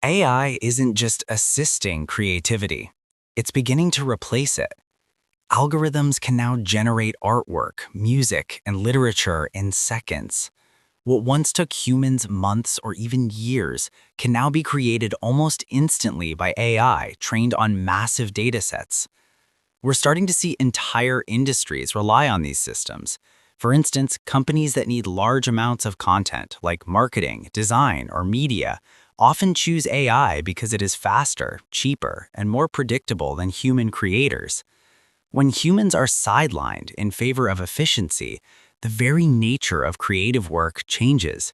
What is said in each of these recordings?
AI isn't just assisting creativity, it's beginning to replace it. Algorithms can now generate artwork, music, and literature in seconds. What once took humans months or even years can now be created almost instantly by AI trained on massive datasets. We're starting to see entire industries rely on these systems. For instance, companies that need large amounts of content, like marketing, design, or media, often choose AI because it is faster, cheaper, and more predictable than human creators. When humans are sidelined in favor of efficiency, the very nature of creative work changes.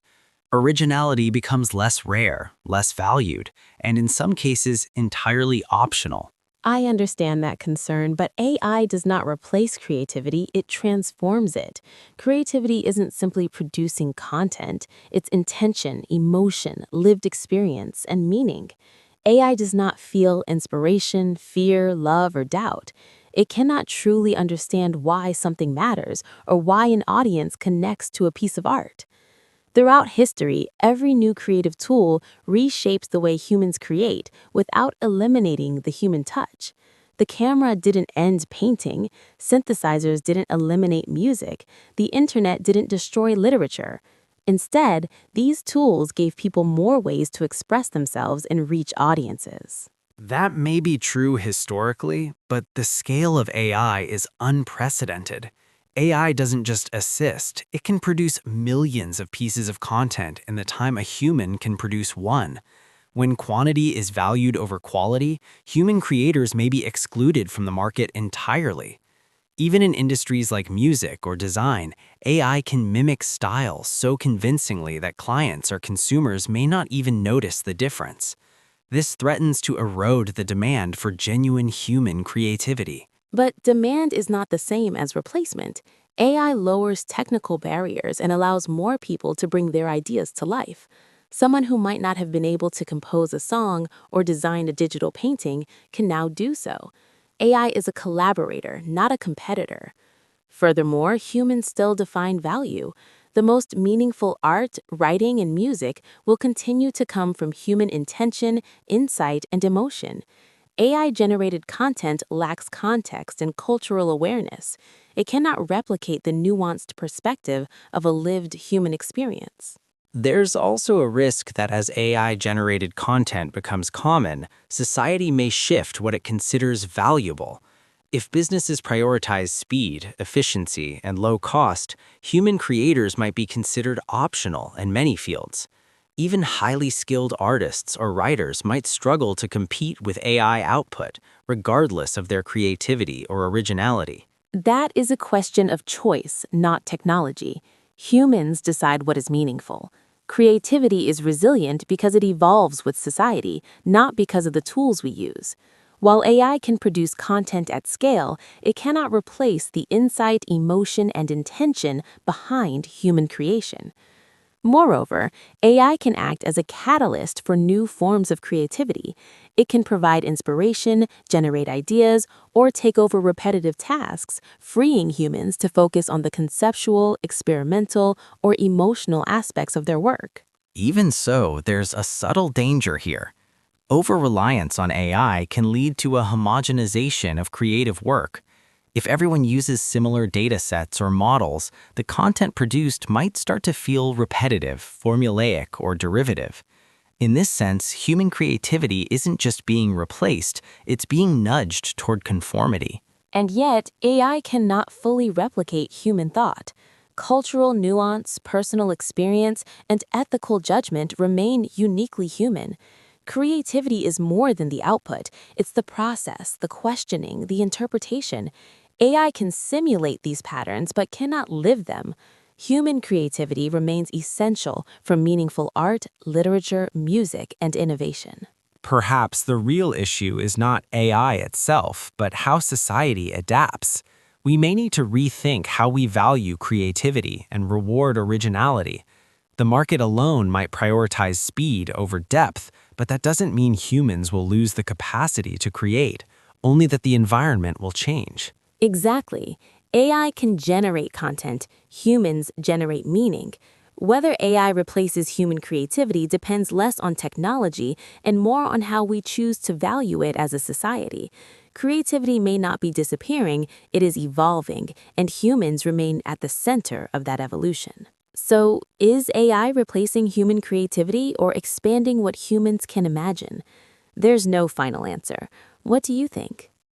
Originality becomes less rare, less valued, and in some cases entirely optional. I understand that concern, but AI does not replace creativity, it transforms it. Creativity isn't simply producing content, it's intention, emotion, lived experience, and meaning. AI does not feel inspiration, fear, love, or doubt. It cannot truly understand why something matters or why an audience connects to a piece of art. Throughout history, every new creative tool reshapes the way humans create without eliminating the human touch. The camera didn't end painting, synthesizers didn't eliminate music, the internet didn't destroy literature. Instead, these tools gave people more ways to express themselves and reach audiences. That may be true historically, but the scale of AI is unprecedented. AI doesn't just assist, it can produce millions of pieces of content in the time a human can produce one. When quantity is valued over quality, human creators may be excluded from the market entirely. Even in industries like music or design, AI can mimic styles so convincingly that clients or consumers may not even notice the difference. This threatens to erode the demand for genuine human creativity. But demand is not the same as replacement. AI lowers technical barriers and allows more people to bring their ideas to life. Someone who might not have been able to compose a song or design a digital painting can now do so. AI is a collaborator, not a competitor. Furthermore, humans still define value. The most meaningful art, writing, and music will continue to come from human intention, insight, and emotion. AI-generated content lacks context and cultural awareness. It cannot replicate the nuanced perspective of a lived human experience. There's also a risk that as AI-generated content becomes common, society may shift what it considers valuable. If businesses prioritize speed, efficiency, and low cost, human creators might be considered optional in many fields. Even highly skilled artists or writers might struggle to compete with AI output, regardless of their creativity or originality. That is a question of choice, not technology. Humans decide what is meaningful. Creativity is resilient because it evolves with society, not because of the tools we use. While AI can produce content at scale, it cannot replace the insight, emotion, and intention behind human creation. Moreover, AI can act as a catalyst for new forms of creativity. It can provide inspiration, generate ideas, or take over repetitive tasks, freeing humans to focus on the conceptual, experimental, or emotional aspects of their work. Even so, there's a subtle danger here. Over-reliance on AI can lead to a homogenization of creative work. If everyone uses similar data sets or models, the content produced might start to feel repetitive, formulaic, or derivative. In this sense, human creativity isn't just being replaced, it's being nudged toward conformity. And yet, AI cannot fully replicate human thought. Cultural nuance, personal experience, and ethical judgment remain uniquely human. Creativity is more than the output, it's the process, the questioning, the interpretation. AI can simulate these patterns but cannot live them. Human creativity remains essential for meaningful art, literature, music, and innovation. Perhaps the real issue is not AI itself, but how society adapts. We may need to rethink how we value creativity and reward originality. The market alone might prioritize speed over depth, but that doesn't mean humans will lose the capacity to create, only that the environment will change. Exactly. AI can generate content, humans generate meaning. Whether AI replaces human creativity depends less on technology and more on how we choose to value it as a society. Creativity may not be disappearing, it is evolving, and humans remain at the center of that evolution. So, is AI replacing human creativity or expanding what humans can imagine? There's no final answer. What do you think?